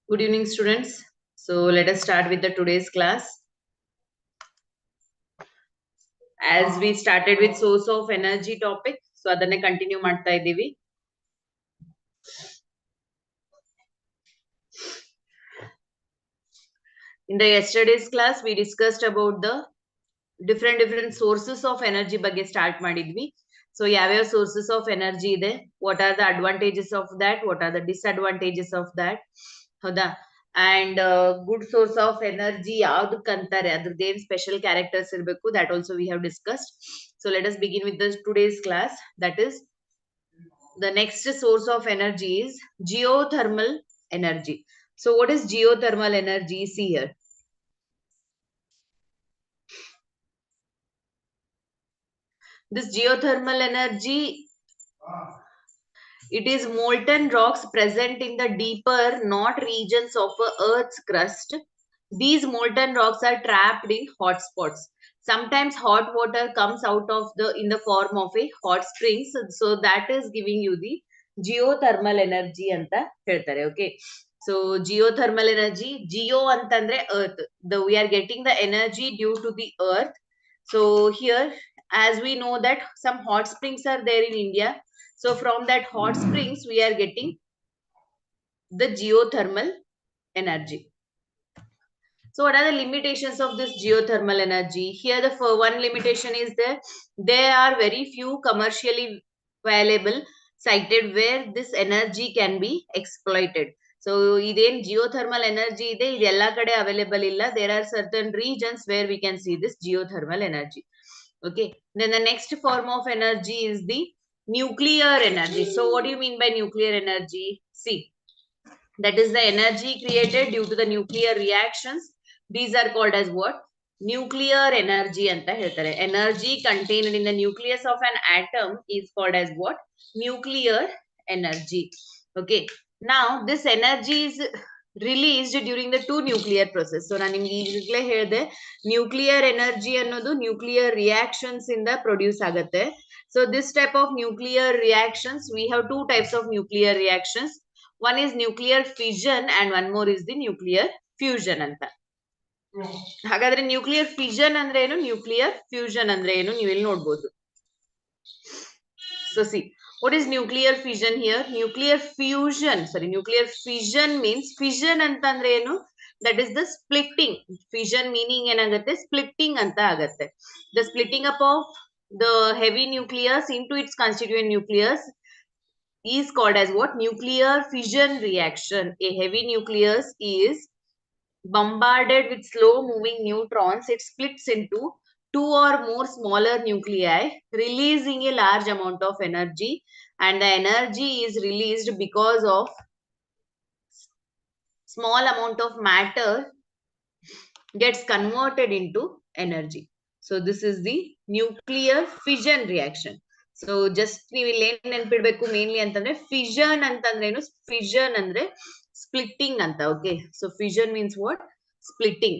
Good evening, students. So let us start with the today's class. As we started with source of energy topic, so ಅದನ್ನೇ continue ಮಾಡ್ತಾ ಇದ್ದೀವಿ. In the yesterday's class, we discussed about the different sources of energy ಬಗ್ಗೆ start ಮಾಡಿದ್ವಿ. So ಯಾವ್ಯಾವ sources of energy ಇದೆ, what are the advantages of that, what are the disadvantages of that, ಹೌದಾ? And good source of energy ಯಾವ್ದಕ್ಕೆ ಅಂತಾರೆ, ಅದ್ರದ್ದೇನ್ special characters ಇರಬೇಕು, that also we have discussed. So let us begin with the today's class. That is, the next source of energy is geothermal energy. So what is geothermal energy? See here. This geothermal energy, it is molten rocks present in the deeper not regions of Earth's crust. These molten rocks are trapped in hot spots. Sometimes hot water comes out of the in the form of a hot springs. So that is giving you the geothermal energy anta ಹೇಳ್ತಾರೆ. Okay. So geothermal energy, geo ಅಂತಂದ್ರೆ earth. We are getting the energy due to the earth. So here, as we know that some hot springs are there in India. So from that hot springs, we are getting the geothermal energy. So what are the limitations of this geothermal energy? Here the one limitation is there are very few commercially valuable sited where this energy can be exploited. So iden geothermal energy ide idella kade available illa. There are certain regions where we can see this geothermal energy. Okay. Then the next form of energy is the nuclear energy. So what do you mean by nuclear energy? See, that is the energy created due to the nuclear reactions. These are called as what? Nuclear energy anta ಹೇಳ್ತಾರೆ. Energy contained in the nucleus of an atom is called as what? Nuclear energy. Okay. Now this energy is released during the two nuclear process. So ನಾನು ನಿಮಗೆ ಈಗಲೇ ಹೇಳಿದೆ, nuclear energy ಅನ್ನೋದು nuclear reactions ಇಂದ produce ಆಗುತ್ತೆ. So this type of nuclear reactions, we have two types of nuclear reactions. One is nuclear fission and one more is the nuclear fusion ಅಂತ. ಹಾಗಾದ್ರೆ nuclear fission ಅಂದ್ರೆ ಏನು, nuclear fusion ಅಂದ್ರೆ ಏನು, ನೀವು ಇಲ್ಲಿ ನೋಡಬಹುದು. So see, what is nuclear fission here? Nuclear fission means fission ಅಂತಂದ್ರೆ ಏನು, that is the splitting. Fission meaning ಏನಾಗುತ್ತೆ, splitting ಅಂತ ಆಗುತ್ತೆ. The splitting up of the heavy nucleus into its constituent nucleus is called as what? Nuclear fission reaction. A heavy nucleus is bombarded with slow moving neutrons. It splits into two or more smaller nuclei, releasing a large amount of energy, and the energy is released because of small amount of matter gets converted into energy. So this is the nuclear fission reaction. So just ನೀವು ಇಲ್ಲಿ ಏನ್ ನೆನ್ಪಿಡ್ಬೇಕು mainly ಅಂತಂದ್ರೆ, fission ಅಂತಂದ್ರೆ ಏನು, fission ಅಂದ್ರೆ splitting ಅಂತ. Okay, so fission means what? Splitting.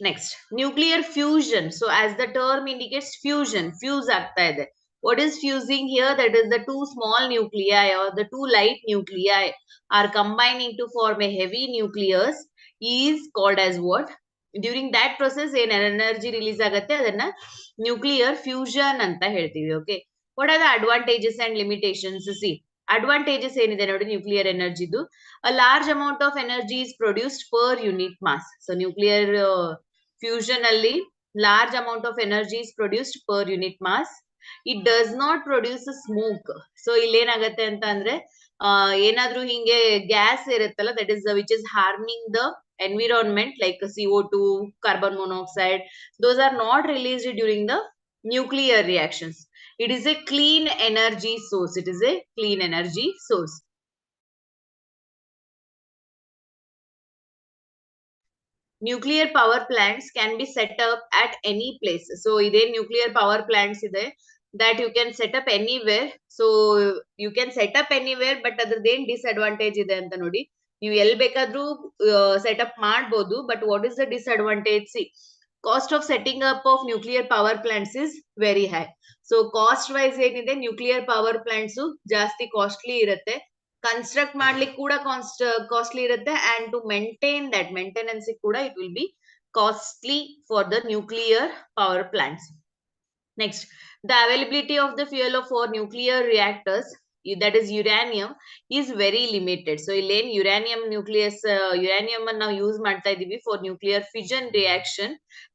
Next, nuclear fusion. So as the term indicates, fusion, fuse ಆಗ್ತಾ ಇದೆ. What is fusing here? That is the two small nuclei or the two light nuclei are combining to form a heavy nucleus is called as what? During that process ಏನ್ energy release ಆಗುತ್ತೆ ಅದನ್ನ nuclear fusion ಅಂತ ಹೇಳ್ತೀವಿ. Okay, what are the advantages and limitations? See, advantages ಏನಿದೆ ನೋಡಿ nuclear ಎನರ್ಜಿದು. A large amount of energy is produced per unit mass. So nuclear fusion alli large amount of energy is produced per unit mass. It does not produce a smoke. So ಇಲ್ಲಿ ಏನಾಗುತ್ತೆ ಅಂತ ಅಂದ್ರೆ, ಏನಾದ್ರೂ ಹಿಂಗೆ gas ಇರುತ್ತಲ್ಲ, that is which is harming the environment like CO2, carbon monoxide, those are not released during the nuclear reactions. It is a clean energy source. It is a clean energy source. Nuclear power plants can be set up at any place. So ide nuclear power plants ide that you can set up anywhere. So you can set up anywhere, but adraden disadvantage ide anta nodi, ನೀವು ಎಲ್ಲಿ ಬೇಕಾದ್ರೂ setup ಮಾಡಬಹುದು. But what is the disadvantage? See, cost of setting up of nuclear power plants is very high. So cost wise ಏನಿದೆ, nuclear power plants ಜಾಸ್ತಿ costly ಇರುತ್ತೆ construct ಮಾಡ್ಲಿಕ್ಕೆ ಕೂಡ costly ಇರುತ್ತೆ, and to maintain that maintenance ಕೂಡ it will be costly for the nuclear power plants. Next, the availability of the fuel for nuclear reactors, that is uranium, is very limited. So illen uranium nucleus uranium now use ಮಾಡ್ತಾ ಇದೀವಿ for nuclear fission reaction,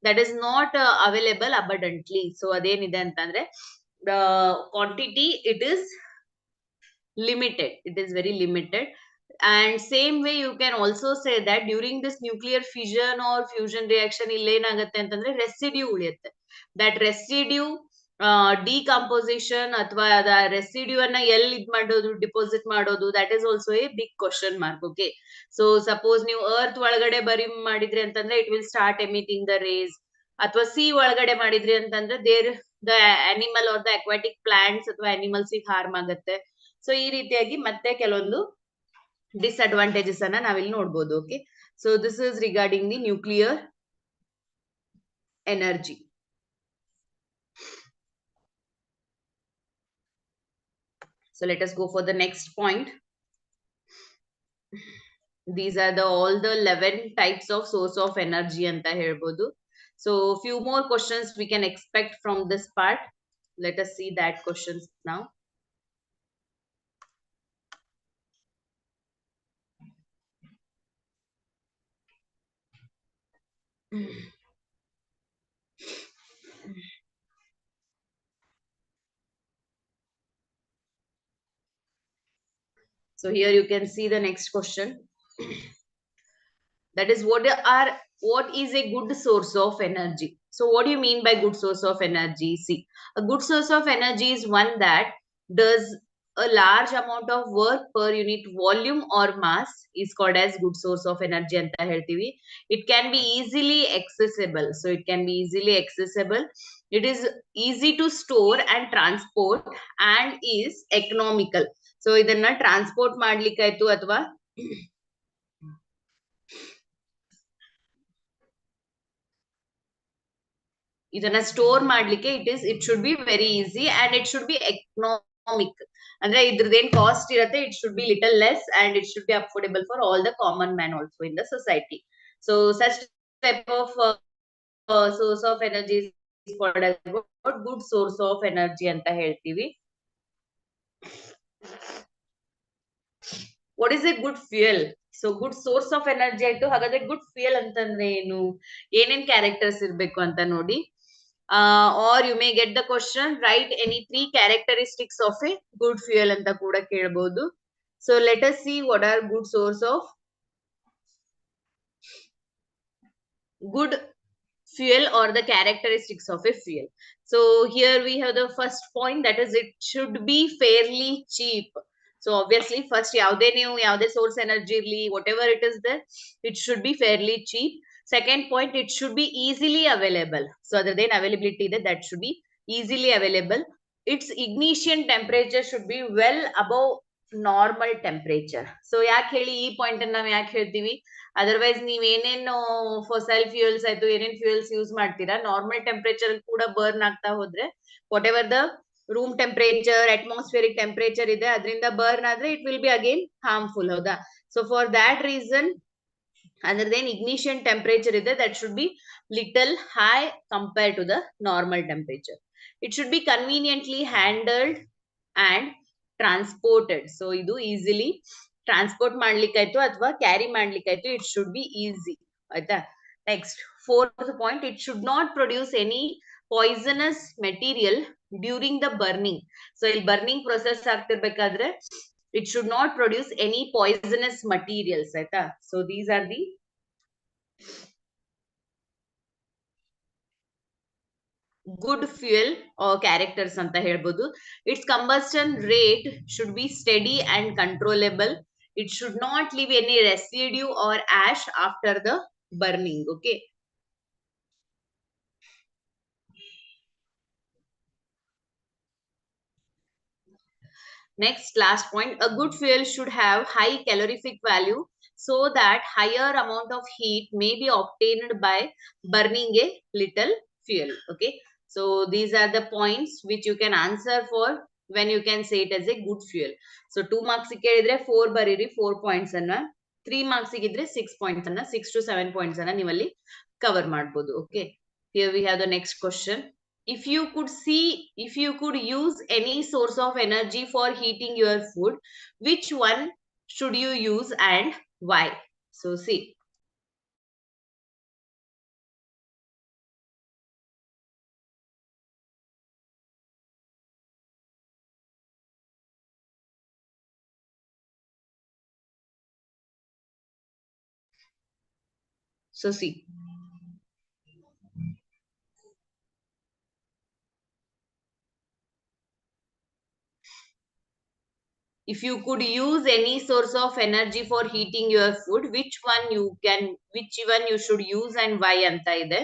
that is not available abundantly. So ಅದೇನಿದೆ ಅಂತಂದ್ರೆ the quantity it is limited, it is very limited. And same way you can also say that during this nuclear fission or fusion reaction illenagutte antandre residue uliyutte. That residue decomposition ಅಥವಾ ಅದ residue ಅನ್ನ ಎಲ್ಲಿ ಇದ್ ಮಾಡೋದು, deposit ಮಾಡೋದು, that is also a big question mark. Okay, so suppose ನೀವು earth ಒಳಗಡೆ ಬರಿ ಮಾಡಿದ್ರಿ ಅಂತಂದ್ರೆ it will start emitting the rays, ಅಥವಾ ಸಿ ಒಳಗಡೆ ಮಾಡಿದ್ರಿ ಅಂತಂದ್ರೆ there the animal or the aquatic plants ಅಥವಾ ಅನಿಮಲ್ಸ್ ಹಾರ್ಮ್ ಆಗುತ್ತೆ. ಸೊ ಈ ರೀತಿಯಾಗಿ ಮತ್ತೆ ಕೆಲವೊಂದು ಡಿಸ್ಅಡ್ವಾಂಟೇಜಸ್ ಅನ್ನ ನಾವಿಲ್ಲಿ ನೋಡ್ಬೋದು. Okay, so this is regarding the nuclear energy. So let us go for the next point. These are all the 11 types of source of energy anta helbodu. So few more questions we can expect from this part. Let us see that questions now. So here you can see the next question. That is, what is a good source of energy? So what do you mean by good source of energy? See, a good source of energy is one that does a large amount of work per unit volume or mass, is called as good source of energy anta heltivi. It can be easily accessible. So it can be easily accessible. It is easy to store and transport and is economical. So idanna transport ಮಾಡ್ಲಿಕ್ಕಾಯ್ತು ಅಥವಾ ಇದನ್ನ store ಮಾಡ್ಲಿಕ್ಕೆ it should be very easy and it should be economic. ಅಂದ್ರೆ ಇದ್ರದೇನ್ cost ಇರುತ್ತೆ, it should be little less and it should be affordable for all the common man also in the society. So such type of source of energy is called as good source of energy ಅಂತ ಹೇಳ್ತೀವಿ. What is a good fuel? So good source of energy ಆಯ್ತು, ಹಾಗಾದ್ರೆ good fuel ಅಂತಂದ್ರೆ ಏನು, ಏನೇನ್ characters ಇರ್ಬೇಕು ಅಂತ ನೋಡಿ. Or you may get the question, write any 3 characteristics of a good fuel anta kuda kelbodu. So let us see what are good source of good fuel or the characteristics of a fuel. So here we have the first point, that is it should be fairly cheap. So obviously first yavde source energy irli, whatever it is there, it should be fairly cheap. Second point, it should be easily available. So other than availability, that should be easily available. Its ignition temperature should be well above normal temperature. So ಯಾಕೆ ಹೇಳಿ ಈ point ಅನ್ನ ನಾವು ಯಾಕೆ ಹೇಳ್ತೀವಿ, otherwise ನೀವ್ ಏನೇನು ಫಾಸೈಲ್ fuels ಆಯ್ತು, ಏನೇನ್ ಫ್ಯೂಯಲ್ಸ್ ಯೂಸ್ ಮಾಡ್ತೀರಾ, ನಾರ್ಮಲ್ ಟೆಂಪರೇಚರ್ ಕೂಡ ಬರ್ನ್ ಆಗ್ತಾ ಹೋದ್ರೆ whatever the room temperature, atmospheric temperature ಇದೆ ಅದರಿಂದ ಬರ್ನ್ ಆದ್ರೆ it will be again harmful. ಹೌದಾ? So for that reason other than ignition temperature ಇದೆ, that should be little high compared to the normal temperature. It should be conveniently handled and transported. So idu easily transport ಮಾಡ್ಲಿಕ್ಕಾಯ್ತು ಅಥವಾ carry ಮಾಡ್ಲಿಕ್ಕಾಯ್ತು, it should be easy. ಆಯ್ತಾ? Next, fourth point, it should not produce any poisonous material during the burning. So ಇಲ್ಲಿ burning process ಆಗ್ತಿರ್ಬೇಕಾದ್ರೆ it should not produce any poisonous materials. ಆಯ್ತಾ? So these are the good fuel or characters anta helbodu. Its combustion rate should be steady and controllable. It should not leave any residue or ash after the burning. Okay. Next, last point, a good fuel should have high calorific value so that higher amount of heat may be obtained by burning a little fuel. Okay. So these are the points which you can answer for when you can say it as a good fuel. So 2 marks ಕೇಳಿದ್ರೆ 4 ಬರೀರಿ 4 points ಅನ್ನ, 3 marks ಇದ್ರೆ 6 points ಅನ್ನ, 6 to 7 points ಅನ್ನ ನೀವಲ್ಲಿ cover ಮಾಡ್ಬೋದು. Okay, here we have the next question. If you could use any source of energy for heating your food, which one should you use and why? So see, so see, if you could use any source of energy for heating your food, which one you should use and why anta ide.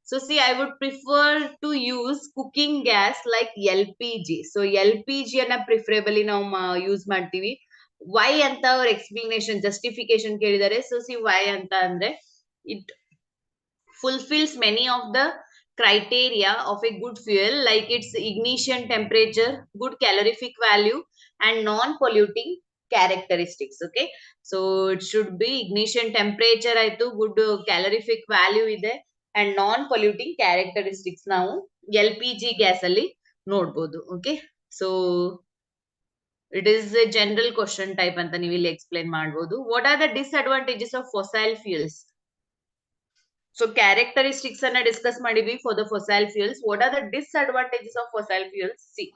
So see, I would prefer to use cooking gas like LPG. So LPG ಅನ್ನ preferably ನಾವು use ಮಾಡ್ತೀವಿ. Why ಅಂತ ಅವ್ರ explanation justification ಕೇಳಿದ್ದಾರೆ. So see, why ಅಂತ ಅಂದ್ರೆ it fulfills many of the criteria of a good fuel, like its ignition temperature, good calorific value, and non-polluting characteristics. Okay, so it should be ignition temperature ಆಯ್ತು, good calorific value ಇದೆ, and non-polluting characteristics ನಾವು LPG gas ಅಲ್ಲಿ ನೋಡ್ಬೋದು. Okay, so it is a general question type ಅಂತ ನೀವು ಇಲ್ಲಿ explain ಮಾಡ್ಬೋದು. What are the disadvantages of fossil fuels? So characteristics ಅನ್ನ discuss ಮಾಡಿದ್ವಿ for the fossil fuels. What are the disadvantages of fossil fuels? See,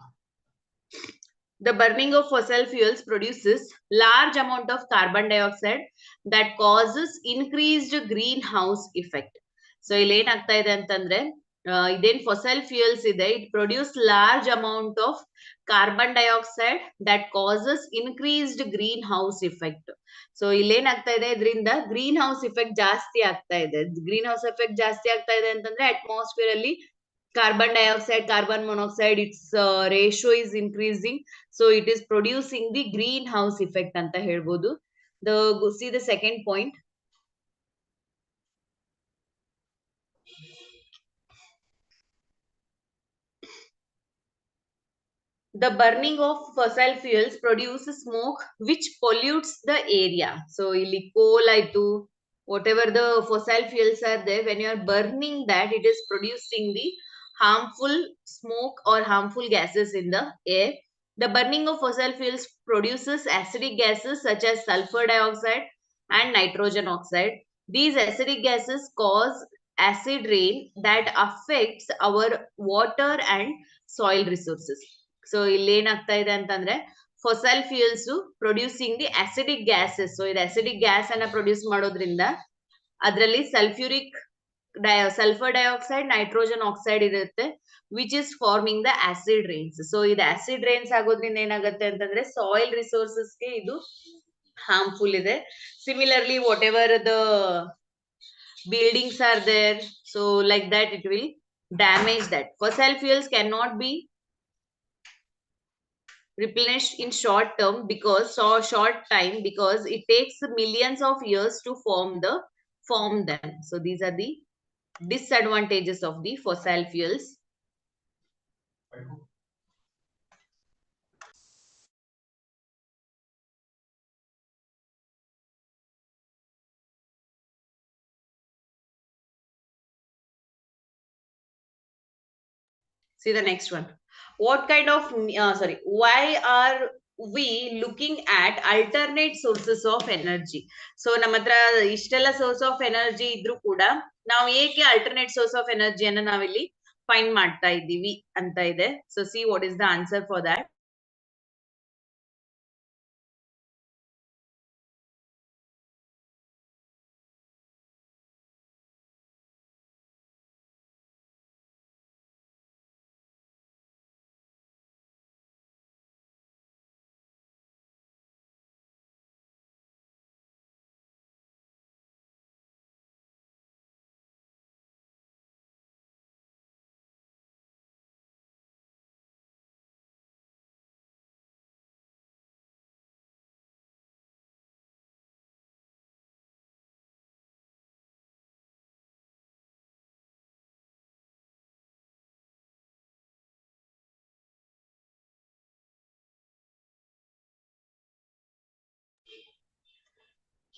the burning of fossil fuels produces large amount of carbon dioxide that causes increased greenhouse effect. So ಇಲ್ಲಿ ಏನಾಗ್ತಾ ಇದೆ ಅಂತಂದ್ರೆ ಇದೇನ್ fossil fuels ಇದೆ, it produce large amount of carbon dioxide that causes increased greenhouse effect. So ಇಲ್ಲೇನಾಗ್ತಾ ಇದೆ, ಇದರಿಂದ green house effect ಜಾಸ್ತಿ ಆಗ್ತಾ ಇದೆ. ಗ್ರೀನ್ ಹೌಸ್ ಎಫೆಕ್ಟ್ ಜಾಸ್ತಿ ಆಗ್ತಾ ಇದೆ ಅಂತಂದ್ರೆ ಅಟ್ಮಾಸ್ಫಿಯರ್ ಅಲ್ಲಿ carbon dioxide, carbon monoxide, it's ratio is increasing. So it is producing the green house effect ಅಂತ ಹೇಳ್ಬೋದು. C the second point, the burning of fossil fuels produces smoke which pollutes the area. So ಇಲ್ಲಿ coal ಆಯ್ತು, whatever the fossil fuels are there, when you are burning that, it is producing the harmful smoke or harmful gases in the air. The burning of fossil fuels produces acidic gases such as sulfur dioxide and nitrogen oxide. These acidic gases cause acid rain that affects our water and soil resources. So ಇಲ್ಲಿ ಏನಾಗ್ತಾ ಇದೆ ಅಂತಂದ್ರೆ fossil fuels producing the acidic gases. So ಇದು acidic gas ಅನ್ನ produce ಮಾಡೋದ್ರಿಂದ ಅದರಲ್ಲಿ sulphur dioxide, nitrogen oxide ಇರುತ್ತೆ, which is farming the acid Reigns. So ಇದು ಆಸಿಡ್ ರೈನ್ಸ್ ಆಗೋದ್ರಿಂದ ಏನಾಗುತ್ತೆ ಅಂತಂದ್ರೆ ಸಾಯಿಲ್ ರಿಸೋರ್ಸಸ್ಗೆ ಇದು ಹಾರ್ಮ್ಫುಲ್ ಇದೆ. Similarly what ever the buildings are there, so like that it will damage that. Fossil fuels cannot be replenished in short term because short time, because it takes millions of years to form them. So these are the disadvantages of the fossil fuels. See the next one. What kind of why are we looking at alternate sources of energy? So ನಮ್ಮ ಹತ್ರ ಇಷ್ಟೆಲ್ಲ source of energy ಇದ್ರೂ ಕೂಡ ನಾವು ಏಕೆ alternate source of energy ಅನ್ನ ನಾವಿಲ್ಲಿ find ಮಾಡ್ತಾ ಇದ್ದೀವಿ ಅಂತ ಇದೆ. So see what is the answer for that.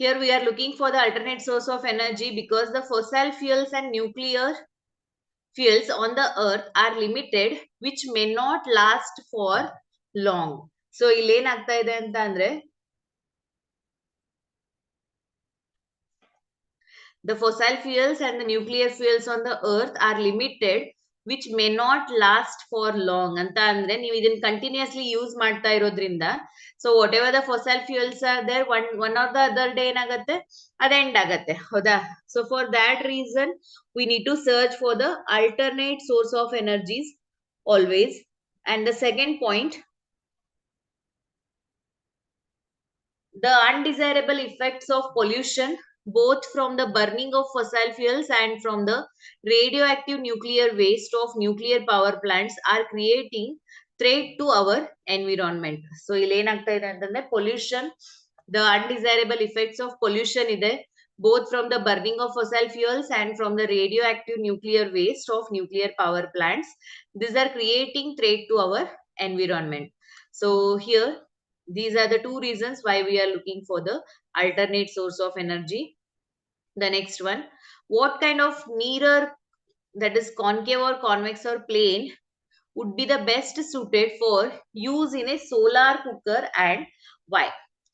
Here we are looking for the alternate source of energy because the fossil fuels and nuclear fuels on the earth are limited, which may not last for long. So ಇಲ್ಲೇನಾಗ್ತಾ ಇದೆ ಅಂತ ಅಂದ್ರೆ the fossil fuels and the nuclear fuels on the earth are limited, which may not last for long ಅಂತ ಅಂದ್ರೆ ನೀವು ಇದನ್ನ continuously use ಮಾಡ್ತಾ ಇರೋದ್ರಿಂದ so whatever the fossil fuels are there one or the other day ಏನಾಗುತ್ತೆ ಅದು end ಆಗತ್ತೆ ಹೌದಾ so for that reason we need to search for the alternate source of energies always. And the second point, the undesirable effects of pollution, both from the burning of fossil fuels and from the radioactive nuclear waste of nuclear power plants, are creating threat to our environment. So, ಇಲ್ಲೇನಾಗ್ತಾ ಇದೆ ಅಂತಂದ್ರೆ pollution, the undesirable effects of pollution ಇದೆ, both from the burning of fossil fuels and from the radioactive nuclear waste of nuclear power plants. These are creating threat to our environment. So, here these are the two reasons why we are looking for the alternate source of energy. The next one, what kind of mirror, that is concave or convex or plane, would be the best suited for use in a solar cooker and why?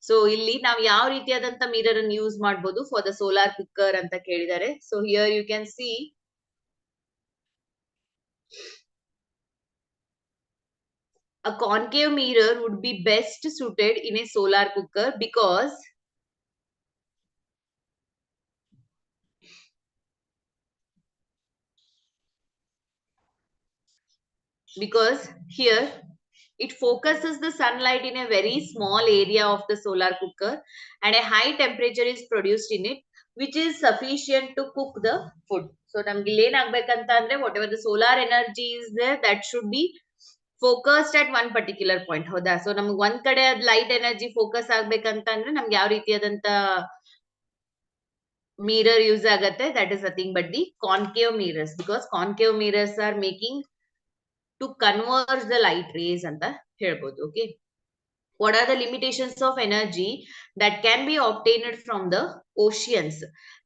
So ಇಲ್ಲಿ ನಾವು ಯಾವ ರೀತಿಯಾದಂತ mirror ಅನ್ನು use ಮಾಡಬಹುದು for the solar cooker ಅಂತ ಕೇಳಿದ್ದಾರೆ. So here you can see a concave mirror would be best suited in a solar cooker because here it focuses the sunlight in a very small area of the solar cooker and a high temperature is produced in it, which is sufficient to cook the food. So ನಮ್ಗೆ ಇಲ್ಲಿ ಏನಾಗಬೇಕಂತ ಅಂದ್ರೆ whatever the solar energy is there, that should be focused at one particular point. ಹೌದಾ so ನಮ್ಗೆ ಒಂದ್ ಕಡೆ ಅದ್ light energy focus ಆಗ್ಬೇಕಂತ ಅಂದ್ರೆ ನಮ್ಗೆ ಯಾವ ರೀತಿಯಾದಂತ mirror use ಆಗತ್ತೆ, that is nothing but the concave mirrors, because concave mirrors are making to converge the light rays ಅಂತ ಹೇಳ್ಬೋದು. Okay, what are the limitations of energy that can be obtained from the oceans?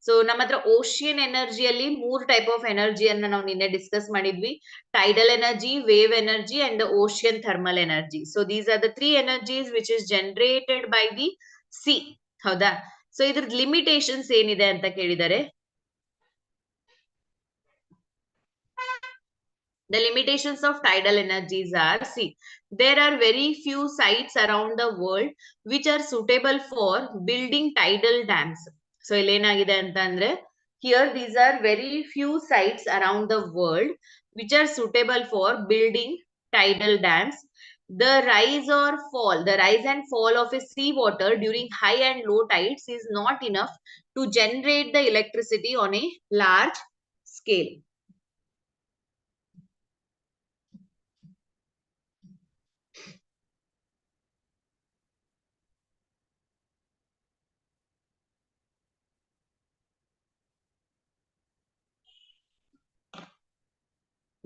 So ನಮ್ಮ ಹತ್ರ ocean ಎನರ್ಜಿಯಲ್ಲಿ ಮೂರು type of ಎನರ್ಜಿಯನ್ನ ನಾವು ನಿನ್ನೆ discuss ಮಾಡಿದ್ವಿ, tidal energy, wave energy and the ocean thermal energy. So these are the three energies which is generated by the sea. ಹೌದಾ so ಇದ್ರ limitations ಏನಿದೆ ಅಂತ ಕೇಳಿದರೆ, the limitations of tidal energies are, see, there are very few sites around the world which are suitable for building tidal dams. So illenagide anta andre, here these are very few sites around the world which are suitable for building tidal dams. The rise or fall, the rise and fall of a sea water during high and low tides is not enough to generate the electricity on a large scale.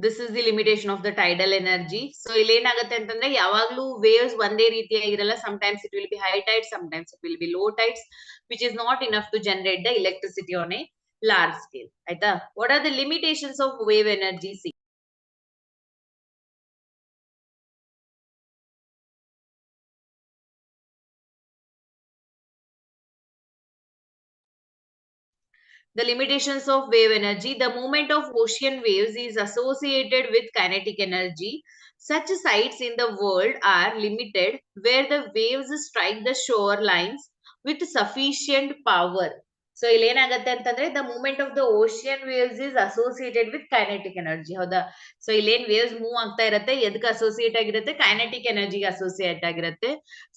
This is the limitation of the tidal energy. So ಇಲ್ಲಿ ಏನಾಗುತ್ತೆ ಅಂತಂದ್ರೆ ಯಾವಾಗ್ಲೂ waves ಒಂದೇ ರೀತಿಯಾಗಿರಲ್ಲ, sometimes it will be high tides, sometimes it will be low tides, which is not enough to generate the electricity on a large scale. ಆಯ್ತಾ, what are the limitations of wave energy? See, the limitations of wave energy, the movement of ocean waves is associated with kinetic energy. Such sites in the world are limited where the waves strike the shorelines with sufficient power. So ಇಲ್ಲಿ ಏನಾಗುತ್ತೆ ಅಂತಂದ್ರೆ the movement of the ocean waves is associated with kinetic energy. ಹೌದಾ so ಇಲ್ಲೇನ್ waves move ಆಗ್ತಾ ಇರತ್ತೆ, ಎದಕ್ಕೆ associate ಆಗಿರುತ್ತೆ, kinetic energy associate ಆಗಿರುತ್ತೆ.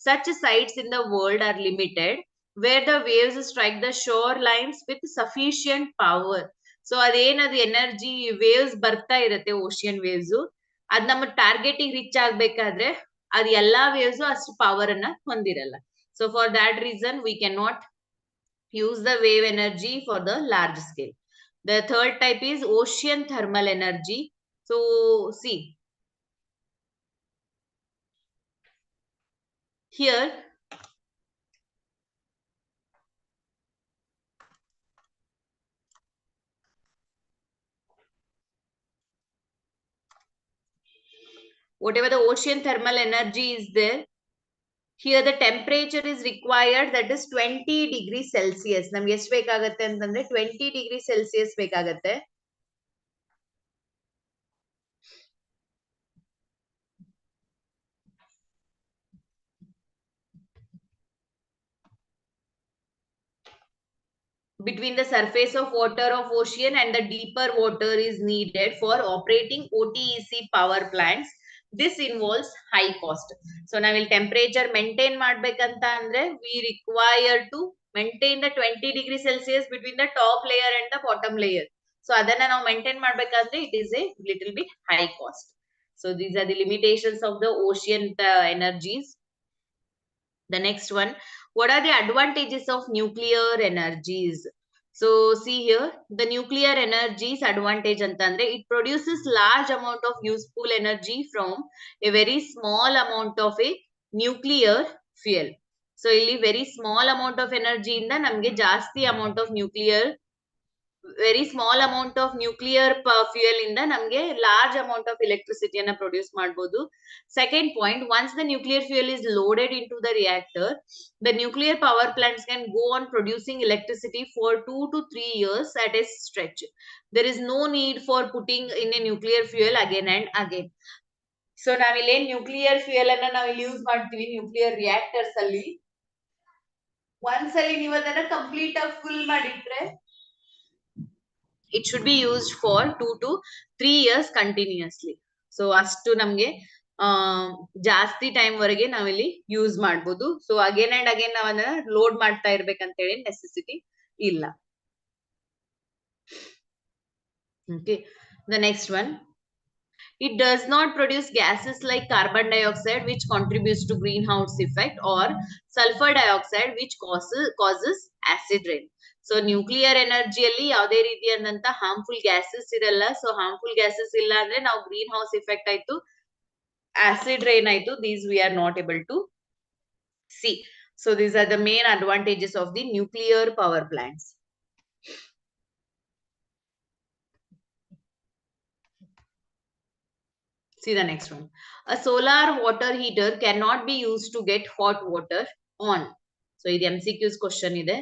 Such sites in the world are limited where the waves strike the shorelines with sufficient power. So ಅದೇನದು energy waves ಬರ್ತಾ ಇರತ್ತೆ, ಓಷಿಯನ್ ವೇವ್ಸ್, ಅದ್ ನಮ್ಮ ಟಾರ್ಗೆಟಿಗೆ ರೀಚ್ ಆಗ್ಬೇಕಾದ್ರೆ ಅದು ಎಲ್ಲಾ ವೇವ್ಸ್ ಅಷ್ಟು ಪವರ್ ಅನ್ನ ಹೊಂದಿರಲ್ಲ. So for that reason we can not use the wave energy for the large scale. The third type is ocean thermal energy. So see, here whatever the ocean thermal energy is there, here the temperature is required, that is 20 degrees Celsius. ನಮ್ಗೆ ಎಷ್ಟು ಬೇಕಾಗುತ್ತೆ ಅಂತಂದ್ರೆ 20 degrees Celsius ಬೇಕಾಗುತ್ತೆ. Between the surface of water of ocean and the deeper water is needed for operating OTEC power plants. This involves high cost. So now will temperature maintain ಮಾಡ್ಬೇಕಂತ ಅಂದ್ರೆ we require to maintain the 20 degrees Celsius between the top layer and the bottom layer. So ಅದನ್ನ ನಾವು maintain ಮಾಡ್ಬೇಕಂದ್ರೆ it is a little bit high cost. So these are the limitations of the ocean energies. The next one, what are the advantages of nuclear energies? So see here, the nuclear energies advantage antandre, it produces large amount of useful energy from a very small amount of a nuclear fuel. So illi very small amount of energy inda namge ಜಾಸ್ತಿ amount of nuclear, very small amount of nuclear fuel ಇಂದ ನಮಗೆ large amount of electricity ಅನ್ನ produce ಮಾಡಬಹುದು. Second point, once the nuclear fuel is loaded into the reactor, the nuclear power plants can go on producing electricity for 2 to 3 years at a stretch. There is no need for putting in a nuclear fuel again and again. So ನಾವಿಲ್ಲಿ nuclear fuel ಅನ್ನ ನಾವಿಲ್ಲಿ use ಮಾಡ್ತೀವಿ nuclear reactors ಅಲ್ಲಿ. ಒಂದ್ಸಲಿ ನೀವು ಅದನ್ನ complete ಆಗಿ full ಮಾಡಿಟ್ರೆ it should be used for 2 to 3 years continuously. So ಅಷ್ಟು ನಮಗೆ ಜಾಸ್ತಿ ಟೈಮ್ ವರೆಗೆ ನಾವಿಲ್ಲಿ ಯೂಸ್ ಮಾಡಬಹುದು. ಸೊ ಅಗೇನ್ ಅಂಡ್ ಅಗೇನ್ ನಾವು ಅದನ್ನ ಲೋಡ್ ಮಾಡ್ತಾ ಇರ್ಬೇಕಂತ ಹೇಳಿ ನೆಸೆಸಿಟಿ ಇಲ್ಲ. Okay, the next one, it does not produce gases like carbon dioxide which contributes to greenhouse effect, or sulfur dioxide which causes acid rain. So nuclear ಎನರ್ಜಿಯಲ್ಲಿ ಯಾವುದೇ ರೀತಿಯಾದಂತ harmful gases ಇರಲ್ಲ. So harmful gases ಇಲ್ಲ ಅಂದ್ರೆ ನಾವು greenhouse effect ಆಯ್ತು, acid rain ಆಯ್ತು, these we are not able to see. So these are the main advantages of the nuclear power plants. See the next one. A solar water heater cannot be used to get hot water on. So ಇದು MCQs question ಇದೆ.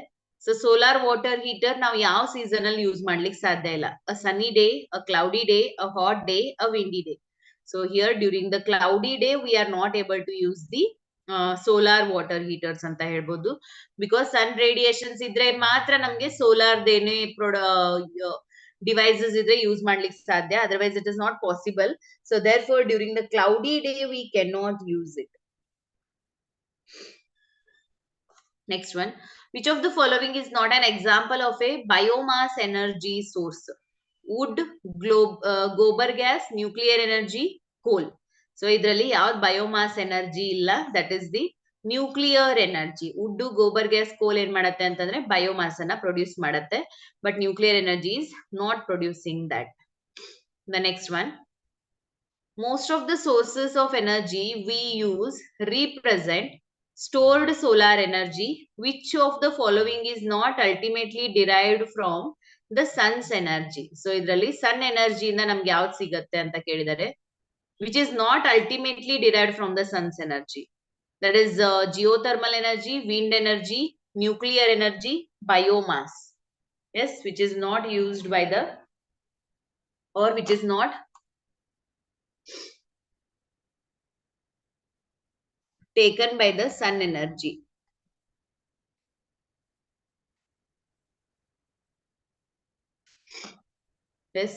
So solar water heater ನಾವು ಯಾವ season ಅಲ್ಲಿ use ಮಾಡ್ಲಿಕ್ಕೆ ಸಾಧ್ಯ ಇಲ್ಲ. A sunny day, a cloudy day, a hot day, a windy day. So here during the cloudy day we are not able to use the solar water heaters ಅಂತ ಹೇಳ್ಬೋದು. Because sun radiations ಇದ್ರೆ ಮಾತ್ರ ನಮಗೆ solar ದೇನೆ devices ಇದ್ರೆ use ಮಾಡ್ಲಿಕ್ಕೆ ಸಾಧ್ಯ, otherwise it is not possible. So therefore during the cloudy day we cannot use it. Next one, which of the following is not an example of a biomass energy source? Wood, gobar gas, nuclear energy, coal. So idralli yav biomass energy illa, that is the nuclear energy. Wood, gobar gas, coal en ಮಾಡುತ್ತೆ ಅಂತಂದ್ರೆ biomass ಅನ್ನ produce ಮಾಡುತ್ತೆ, but nuclear energy is not producing that. The next one, most of the sources of energy we use represent stored solar energy. Which of the following is not ultimately derived from the sun's energy? So idralli sun energy inda namge yav sigutte anta kelidare, which is not ultimately derived from the sun's energy. That is geothermal energy, wind energy, nuclear energy, biomass. Yes, which is not used by the, or which is not taken by the sun energy. Yes.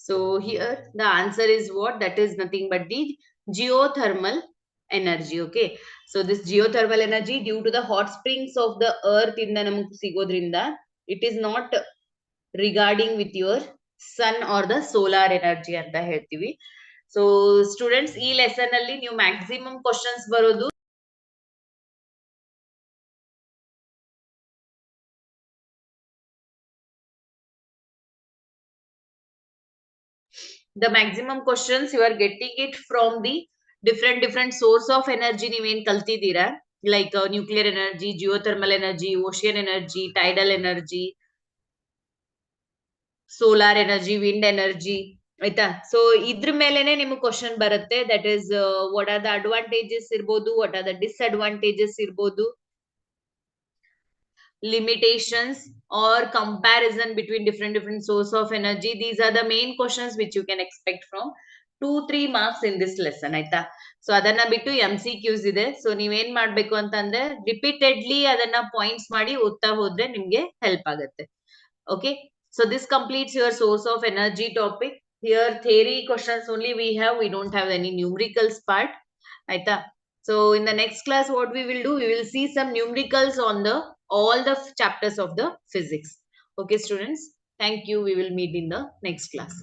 So here the answer is what? That is nothing but the geothermal energy. Okay, so this geothermal energy, due to the hot springs of the earth inda namagu sigodrinda, it is not regarding with your sun or the solar energy anta ಹೇಳ್ತೀವಿ. So students, ಈ lesson ಅಲ್ಲಿ ನೀವು maximum questions ಬರೋದು The maximum questions you are getting it from the different source of energy ನೀವೇನ್ ಕಲ್ತಿದ್ದೀರಾ, like nuclear energy, geothermal energy, ocean energy, tidal energy, solar energy, wind energy, ಆಯ್ತಾ. So ಇದ್ರ ಮೇಲೆನೆ ನಿಮ್ಗೆ question ಬರುತ್ತೆ. That is what are the advantages ಇರ್ಬೋದು, what are the disadvantages ಇರ್ಬೋದು, limitations or comparison between different source of energy. These are the main questions which you can expect from 2-3 marks in this lesson, ಆಯ್ತಾ. So ಅದನ್ನ ಬಿಟ್ಟು MCQs ಇದೆ. So ನೀವೇನ್ ಮಾಡ್ಬೇಕು ಅಂತಂದ್ರೆ repeatedly ಅದನ್ನ ಪಾಯಿಂಟ್ಸ್ ಮಾಡಿ ಓದ್ತಾ ಹೋದ್ರೆ ನಿಮ್ಗೆ ಹೆಲ್ಪ್ ಆಗುತ್ತೆ. Okay, so this completes your source of energy topic. Here theory questions only we have, we don't have any numericals part, aita. So in the next class what we will do, we will see some numericals on the all the chapters of the physics. Okay students, thank you, we will meet in the next class.